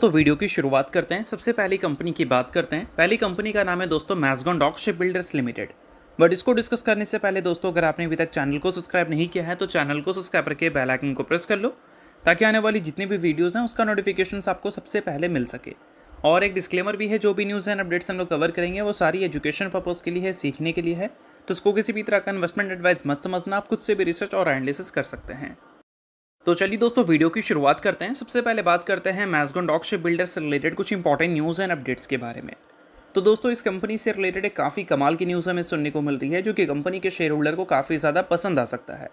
दोस्तों वीडियो की शुरुआत करते हैं। सबसे पहली कंपनी की बात करते हैं। पहली कंपनी का नाम है दोस्तों Mazagon dock ship builders limited. But इसको डिस्कस करने से पहले दोस्तों, अगर आपने अभी तक चैनल को सब्सक्राइब नहीं किया है तो चैनल को सब्सक्राइब करके बेल आइकन को प्रेस कर लो, ताकि आने वाली जितनी भी वीडियोज़ हैं उसका नोटिफिकेशन आपको सबसे पहले मिल सके। और एक डिस्क्लेमर भी है, जो भी न्यूज़ एंड अपडेट्स हम लोग कवर करेंगे वो सारी एजुकेशन पर्पज़ के लिए है, सीखने के लिए है। तो इसको किसी भी तरह का इन्वेस्टमेंट एडवाइस मत समझना, आप खुद से भी रिसर्च और एनालिसिस कर सकते हैं। तो चलिए दोस्तों वीडियो की शुरुआत करते हैं। सबसे पहले बात करते हैं मैज़गॉन डॉक शिप बिल्डर से रिलेटेड कुछ इंपॉर्टेंट न्यूज़ एंड अपडेट्स के बारे में। तो दोस्तों इस कंपनी से रिलेटेड एक काफ़ी कमाल की न्यूज़ हमें सुनने को मिल रही है, जो कि कंपनी के शेयर होल्डर को काफ़ी ज़्यादा पसंद आ सकता है।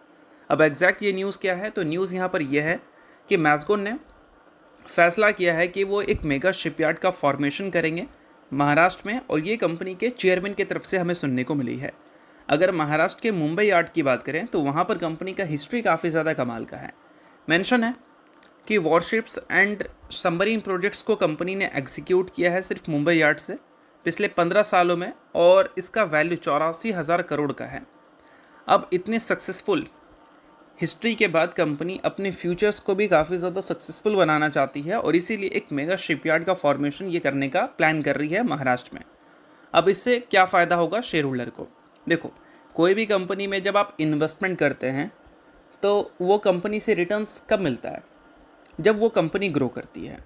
अब एग्जैक्ट ये न्यूज़ क्या है, तो न्यूज़ यहाँ पर यह है कि मैज़गॉन ने फैसला किया है कि वो एक मेगा शिपयार्ड का फॉर्मेशन करेंगे महाराष्ट्र में, और ये कंपनी के चेयरमैन की तरफ से हमें सुनने को मिली है। अगर महाराष्ट्र के मुंबई यार्ड की बात करें तो वहाँ पर कंपनी का हिस्ट्री काफ़ी ज़्यादा कमाल का है। मेंशन है कि वॉरशिप्स एंड सबमरीन प्रोजेक्ट्स को कंपनी ने एग्जीक्यूट किया है सिर्फ मुंबई यार्ड से पिछले 15 सालों में, और इसका वैल्यू 84,000 करोड़ का है। अब इतने सक्सेसफुल हिस्ट्री के बाद कंपनी अपने फ्यूचर्स को भी काफ़ी ज़्यादा सक्सेसफुल बनाना चाहती है, और इसीलिए एक मेगा शिपयार्ड का फॉर्मेशन ये करने का प्लान कर रही है महाराष्ट्र में। अब इससे क्या फ़ायदा होगा शेयर होल्डर को? देखो, कोई भी कंपनी में जब आप इन्वेस्टमेंट करते हैं तो वो कंपनी से रिटर्न्स कब मिलता है? जब वो कंपनी ग्रो करती है।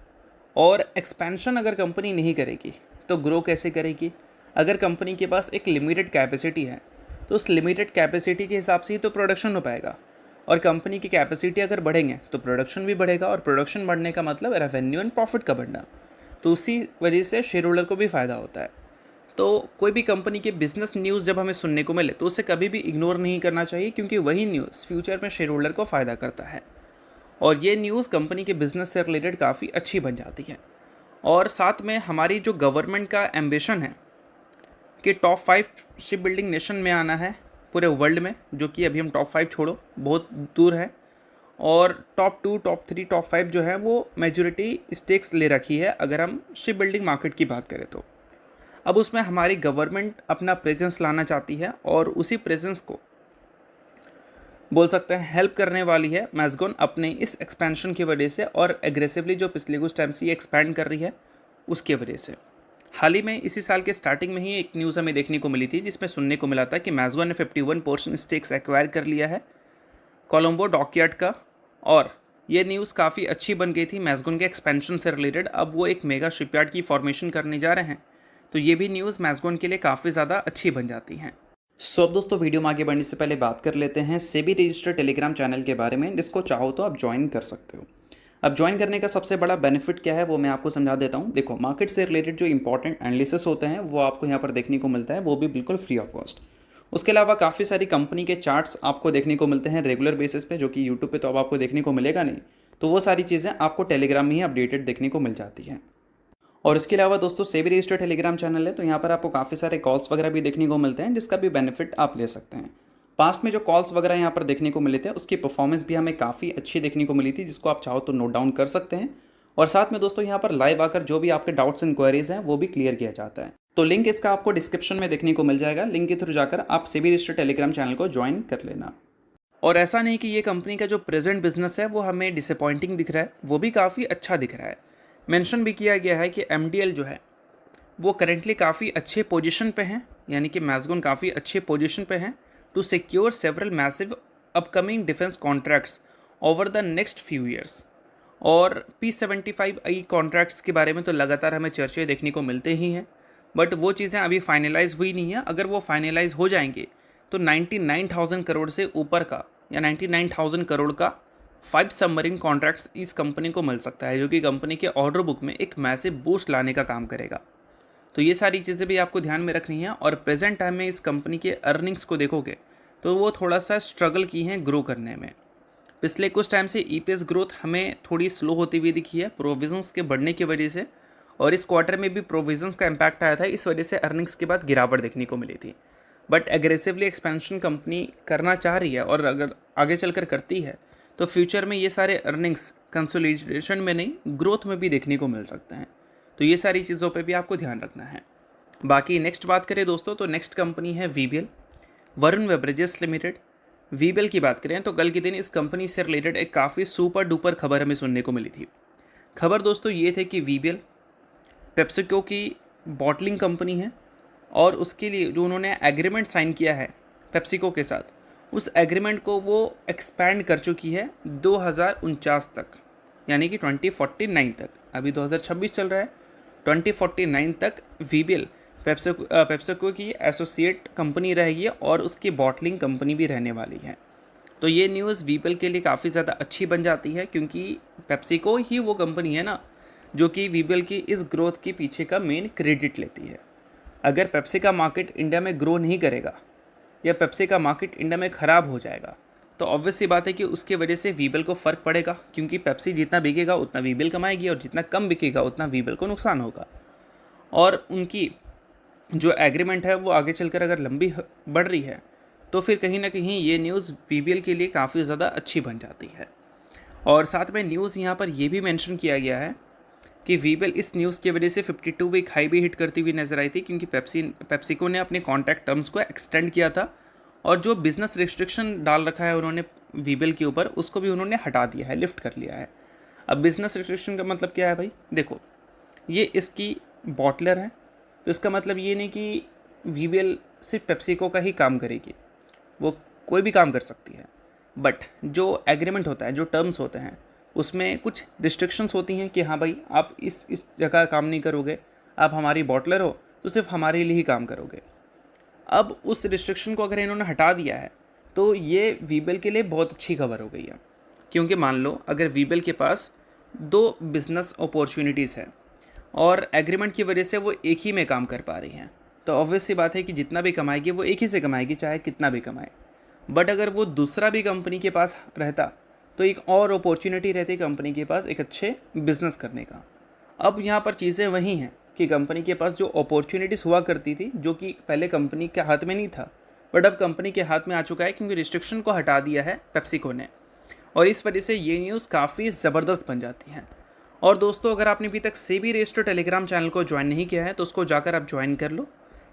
और एक्सपेंशन अगर कंपनी नहीं करेगी तो ग्रो कैसे करेगी? अगर कंपनी के पास एक लिमिटेड कैपेसिटी है तो उस लिमिटेड कैपेसिटी के हिसाब से ही तो प्रोडक्शन हो पाएगा, और कंपनी की कैपेसिटी अगर बढ़ेंगे तो प्रोडक्शन भी बढ़ेगा, और प्रोडक्शन बढ़ने का मतलब रेवेन्यू एंड प्रॉफिट का बढ़ना। तो उसी वजह से शेयर होल्डर को भी फ़ायदा होता है। तो कोई भी कंपनी के बिजनेस न्यूज़ जब हमें सुनने को मिले तो उसे कभी भी इग्नोर नहीं करना चाहिए, क्योंकि वही न्यूज़ फ्यूचर में शेयर होल्डर को फ़ायदा करता है। और ये न्यूज़ कंपनी के बिजनेस से रिलेटेड काफ़ी अच्छी बन जाती है। और साथ में हमारी जो गवर्नमेंट का एम्बिशन है कि टॉप 5 शिप बिल्डिंग नेशन में आना है पूरे वर्ल्ड में, जो कि अभी हम टॉप 5 छोड़ो, बहुत दूर है। और टॉप 2, टॉप 3, टॉप 5 जो है वो मेजॉरिटी स्टेक्स ले रखी है अगर हम शिप बिल्डिंग मार्केट की बात करें तो। अब उसमें हमारी गवर्नमेंट अपना प्रेजेंस लाना चाहती है, और उसी प्रेजेंस को बोल सकते हैं हेल्प करने वाली है मैज़गॉन अपने इस एक्सपेंशन की वजह से, और एग्रेसिवली जो पिछले कुछ टाइम से ये एक्सपैंड कर रही है उसके वजह से। हाल ही में इसी साल के स्टार्टिंग में ही एक न्यूज़ हमें देखने को मिली थी, जिसमें सुनने को मिला था कि मैज़गॉन ने 51% स्टेक्स एक्वायर कर लिया है कोलंबो डॉकयार्ड का। और ये न्यूज़ काफ़ी अच्छी बन गई थी मैज़गॉन के एक्सपेंशन से रिलेटेड। अब वो एक मेगा शिपयार्ड की फॉर्मेशन करने जा रहे हैं, तो ये भी न्यूज़ मैज़गॉन के लिए काफ़ी ज़्यादा अच्छी बन जाती हैं। अब दोस्तों वीडियो में आगे बढ़ने से पहले बात कर लेते हैं सेबी रजिस्टर्ड टेलीग्राम चैनल के बारे में, जिसको चाहो तो आप ज्वाइन कर सकते हो। अब ज्वाइन करने का सबसे बड़ा बेनिफिट क्या है वो मैं आपको समझा देता हूँ। देखो, मार्केट से रिलेटेड जो इंपॉर्टेंट एनालिसिस होते हैं वो आपको यहाँ पर देखने को मिलता है, वो भी बिल्कुल फ्री ऑफ कॉस्ट। उसके अलावा काफ़ी सारी कंपनी के चार्ट्स आपको देखने को मिलते हैं रेगुलर बेसिस पे, जो कि यूट्यूब पे तो अब आपको देखने को मिलेगा नहीं। तो वो सारी चीज़ें आपको टेलीग्राम में ही अपडेटेड देखने को मिल जाती हैं। और इसके अलावा दोस्तों सेबी रजिस्टर्ड टेलीग्राम चैनल है, तो यहाँ पर आपको काफ़ी सारे कॉल्स वगैरह भी देखने को मिलते हैं, जिसका भी बेनिफिट आप ले सकते हैं। पास्ट में जो कॉल्स वगैरह यहाँ पर देखने को मिले थे उसकी परफॉर्मेंस भी हमें काफ़ी अच्छी देखने को मिली थी, जिसको आप चाहो तो नोट डाउन कर सकते हैं। और साथ में दोस्तों यहाँ पर लाइव आकर जो भी आपके डाउट्स इंक्वायरीज हैं वो भी क्लियर किया जाता है। तो लिंक इसका आपको डिस्क्रिप्शन में देखने को मिल जाएगा। लिंक के थ्रू जाकर आप सेबी रजिस्टर्ड टेलीग्राम चैनल को ज्वाइन कर लेना। और ऐसा नहीं कि ये कंपनी का जो प्रेजेंट बिजनेस है वो हमें डिसअपॉइंटिंग दिख रहा है, वो भी काफ़ी अच्छा दिख रहा है। मेंशन भी किया गया है कि एमडीएल जो है वो करेंटली काफ़ी अच्छे पोजीशन पे हैं, यानी कि मैज़गॉन काफ़ी अच्छे पोजीशन पे हैं to secure several massive upcoming defence contracts over the next few years. और P75I कॉन्ट्रैक्ट्स के बारे में तो लगातार हमें चर्चे देखने को मिलते ही हैं, बट वो चीज़ें अभी फाइनलाइज हुई नहीं है। अगर वो फाइनलाइज हो जाएंगे तो 99,000 करोड़ से ऊपर का, या 99,000 करोड़ का 5 सबमरीन कॉन्ट्रैक्ट्स इस कंपनी को मिल सकता है, जो कि कंपनी के ऑर्डर बुक में एक मैसिव बूस्ट लाने का काम करेगा। तो ये सारी चीज़ें भी आपको ध्यान में रखनी है। और प्रेजेंट टाइम में इस कंपनी के अर्निंग्स को देखोगे तो वो थोड़ा सा स्ट्रगल की हैं ग्रो करने में। पिछले कुछ टाइम से ईपीएस ग्रोथ हमें थोड़ी स्लो होती हुई दिखी है प्रोविजंस के बढ़ने की वजह से, और इस क्वार्टर में भी प्रोविजंस का इम्पैक्ट आया था, इस वजह से अर्निंग्स के बाद गिरावट देखने को मिली थी। बट एग्रेसिवली एक्सपेंशन कंपनी करना चाह रही है, और अगर आगे चलकर करती है तो फ्यूचर में ये सारे अर्निंग्स कंसोलिडेशन में नहीं, ग्रोथ में भी देखने को मिल सकते हैं। तो ये सारी चीज़ों पे भी आपको ध्यान रखना है। बाकी नेक्स्ट बात करें दोस्तों, तो नेक्स्ट कंपनी है VBL, Varun beverages limited. VBL की बात करें तो कल के दिन इस कंपनी से रिलेटेड एक काफ़ी सुपर डुपर खबर हमें सुनने को मिली थी। खबर दोस्तों ये थे कि वीबीएल पेप्सिको की बॉटलिंग कंपनी है और उसके लिए जो उन्होंने एग्रीमेंट साइन किया है पेप्सिको के साथ, उस एग्रीमेंट को वो एक्सपैंड कर चुकी है 2049 तक, यानी कि 2049 तक। अभी 2026 चल रहा है, 2049 तक वीबीएल पेप्सिको की एसोसिएट कंपनी रहेगी और उसकी बॉटलिंग कंपनी भी रहने वाली है। तो ये न्यूज़ वीबीएल के लिए काफ़ी ज़्यादा अच्छी बन जाती है, क्योंकि पेप्सिको ही वो कंपनी है ना जो कि वीबीएल की इस ग्रोथ के पीछे का मेन क्रेडिट लेती है। अगर पेप्सी का मार्केट इंडिया में ग्रो नहीं करेगा या पेप्सी का मार्केट इंडिया में ख़राब हो जाएगा तो ऑब्वियस सी बात है कि उसकी वजह से वीबीएल को फ़र्क पड़ेगा, क्योंकि पेप्सी जितना बिकेगा उतना वीबीएल कमाएगी और जितना कम बिकेगा उतना वीबीएल को नुकसान होगा। और उनकी जो एग्रीमेंट है वो आगे चलकर अगर लंबी बढ़ रही है तो फिर कहीं ना कहीं ये न्यूज़ वीबीएल के लिए काफ़ी ज़्यादा अच्छी बन जाती है। और साथ में न्यूज़ यहाँ पर यह भी मेंशन किया गया है कि वीबीएल इस न्यूज़ की वजह से 52 वीक हाई भी हिट करती हुई नजर आई थी, क्योंकि पेप्सिको ने अपने कॉन्ट्रैक्ट टर्म्स को एक्सटेंड किया था और जो बिज़नेस रिस्ट्रिक्शन डाल रखा है उन्होंने वीबीएल के ऊपर, उसको भी उन्होंने हटा दिया है, लिफ्ट कर लिया है। अब बिज़नेस रिस्ट्रिक्शन का मतलब क्या है भाई? देखो, ये इसकी बॉटलर है, तो इसका मतलब ये नहीं कि वीबीएल सिर्फ पेप्सिको का ही काम करेगी, वो कोई भी काम कर सकती है। बट जो एग्रीमेंट होता है, जो टर्म्स होते हैं, उसमें कुछ रिस्ट्रिक्शंस होती हैं कि हाँ भाई आप इस जगह काम नहीं करोगे, आप हमारी बॉटलर हो तो सिर्फ हमारे लिए ही काम करोगे। अब उस रिस्ट्रिक्शन को अगर इन्होंने हटा दिया है तो ये वीबीएल के लिए बहुत अच्छी खबर हो गई है, क्योंकि मान लो अगर वीबीएल के पास 2 बिजनेस अपॉर्चुनिटीज़ है और एग्रीमेंट की वजह से वो एक ही में काम कर पा रही हैं, तो ऑब्वियस सी बात है कि जितना भी कमाएगी वो एक ही से कमाएगी, चाहे कितना भी कमाए। बट अगर वो दूसरा भी कंपनी के पास रहता तो एक और अपॉर्चुनिटी रहती कंपनी के पास एक अच्छे बिजनेस करने का। अब यहाँ पर चीज़ें वही हैं कि कंपनी के पास जो अपॉर्चुनिटीज़ हुआ करती थी, जो कि पहले कंपनी के हाथ में नहीं था, बट अब कंपनी के हाथ में आ चुका है, क्योंकि रिस्ट्रिक्शन को हटा दिया है पेप्सिको ने। और इस वजह से ये न्यूज़ काफ़ी ज़बरदस्त बन जाती है। और दोस्तों, अगर आपने अभी तक सेबी रजिस्टर्ड टेलीग्राम चैनल को ज्वाइन नहीं किया है तो उसको जाकर आप ज्वाइन कर लो।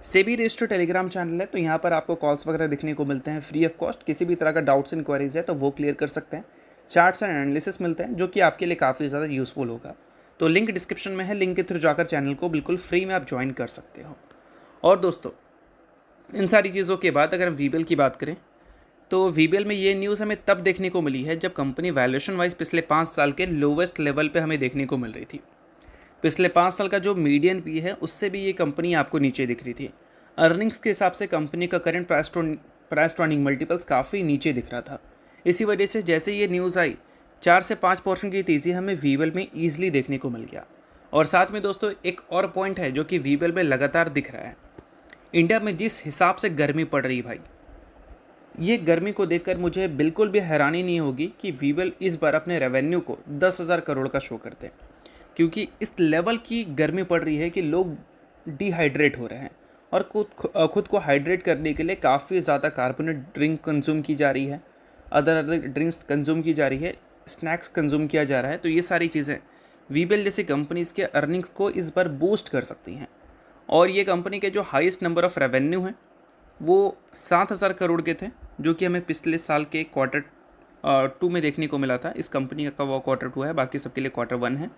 सेबी रजिस्टर्ड टेलीग्राम चैनल है, तो यहाँ पर आपको कॉल्स वगैरह दिखने को मिलते हैं फ्री ऑफ कॉस्ट। किसी भी तरह का डाउट्स इंक्वायरीज है तो वो क्लियर कर सकते हैं। चार्ट्स एंड एनालिसिस मिलते हैं जो कि आपके लिए काफ़ी ज़्यादा यूज़फुल होगा। तो लिंक डिस्क्रिप्शन में है, लिंक के थ्रू जाकर चैनल को बिल्कुल फ्री में आप ज्वाइन कर सकते हो। और दोस्तों, इन सारी चीज़ों के बाद अगर हम वीबीएल की बात करें तो वीबीएल में ये न्यूज़ हमें तब देखने को मिली है जब कंपनी वैल्यूएशन वाइज पिछले 5 साल के लोवेस्ट लेवल पे हमें देखने को मिल रही थी। पिछले 5 साल का जो मीडियन पी है उससे भी ये कंपनी आपको नीचे दिख रही थी। अर्निंग्स के हिसाब से कंपनी का current price to earning multiples काफ़ी नीचे दिख रहा था। इसी वजह से जैसे ये न्यूज़ आई, 4 से 5% की तेज़ी हमें वीबीएल में ईजिली देखने को मिल गया। और साथ में दोस्तों एक और पॉइंट है जो कि वीबीएल में लगातार दिख रहा है। इंडिया में जिस हिसाब से गर्मी पड़ रही भाई, ये गर्मी को देखकर मुझे बिल्कुल भी हैरानी नहीं होगी कि वीबीएल इस बार अपने रेवेन्यू को 10,000 करोड़ का शो करते हैं, क्योंकि इस लेवल की गर्मी पड़ रही है कि लोग डिहाइड्रेट हो रहे हैं और खुद को हाइड्रेट करने के लिए काफ़ी ज़्यादा कार्बोनेट ड्रिंक कंज्यूम की जा रही है, अदर ड्रिंक्स कंज्यूम की जा रही है, स्नैक्स कंज्यूम किया जा रहा है। तो ये सारी चीज़ें वीबीएल जैसी कंपनीज़ के अर्निंग्स को इस बार बूस्ट कर सकती हैं। और ये कंपनी के जो हाईएस्ट नंबर ऑफ़ रेवेन्यू हैं वो 7,000 करोड़ के थे, जो कि हमें पिछले साल के क्वार्टर 2 में देखने को मिला था। इस कंपनी का वो क्वार्टर 2 है, बाकी सबके लिए क्वार्टर 1 है।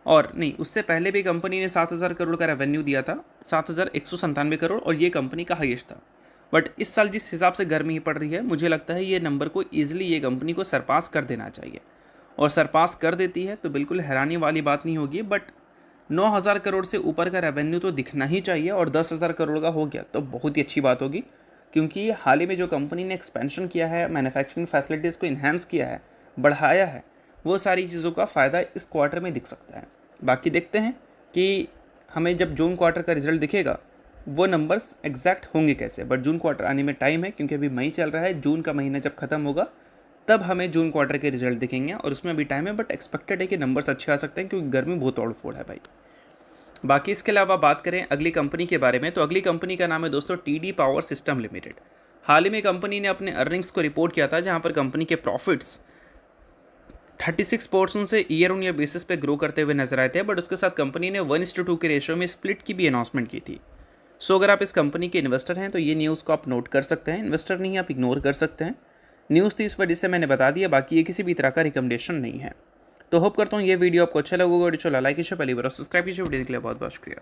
और नहीं, उससे पहले भी कंपनी ने 7,000 करोड़ का रेवेन्यू दिया था, 7,197 करोड़, और ये कंपनी का हाईएस्ट था। बट इस साल जिस हिसाब से गर्मी पड़ रही है, मुझे लगता है ये नंबर को ईजिली ये कंपनी को सरपास कर देना चाहिए। और सरपास कर देती है तो बिल्कुल हैरानी वाली बात नहीं होगी। बट 9,000 करोड़ से ऊपर का रेवेन्यू तो दिखना ही चाहिए, और 10,000 करोड़ का हो गया तो बहुत ही अच्छी बात होगी, क्योंकि हाल ही में जो कंपनी ने एक्सपेंशन किया है, मैन्युफैक्चरिंग फैसिलिटीज़ को इन्हांस किया है, बढ़ाया है, वो सारी चीज़ों का फ़ायदा इस क्वार्टर में दिख सकता है। बाकी देखते हैं कि हमें जब जून क्वार्टर का रिजल्ट दिखेगा वो नंबर्स एग्जैक्ट होंगे कैसे। बट जून क्वार्टर आने में टाइम है, क्योंकि अभी मई चल रहा है। जून का महीना जब ख़त्म होगा तब हमें जून क्वार्टर के रिजल्ट दिखेंगे, और उसमें भी टाइम है। बट एक्सपेक्टेड है कि नंबर्स अच्छे आ सकते हैं, क्योंकि गर्मी बहुत तोड़ फोड़ है भाई। बाकी इसके अलावा बात करें अगली कंपनी के बारे में, तो अगली कंपनी का नाम है दोस्तों टीडी पावर सिस्टम लिमिटेड। हाल ही में कंपनी ने अपने अर्निंग्स को रिपोर्ट किया था, जहां पर कंपनी के प्रॉफिट्स 36% से ईयर ऑन ईयर बेसिस पे ग्रो करते हुए नजर आए थे। बट उसके साथ कंपनी ने 1:2 के रेशियो में स्प्लिट की भी अनाउंसमेंट की थी। सो अगर आप इस कंपनी के इन्वेस्टर हैं तो ये न्यूज़ को आप नोट कर सकते हैं। इन्वेस्टर नहीं, आप इग्नोर कर सकते हैं। न्यूज़ थी इस वजह से मैंने बता दिया, बाकी ये किसी भी तरह का रिकमेंडेशन नहीं है। तो होप करता हूँ ये वीडियो आपको अच्छा लगेगा। वीडियो लाइक कीजिए, पहली बार सब्सक्राइब कीजिए। वीडियो के लिए बहुत बहुत शुक्रिया।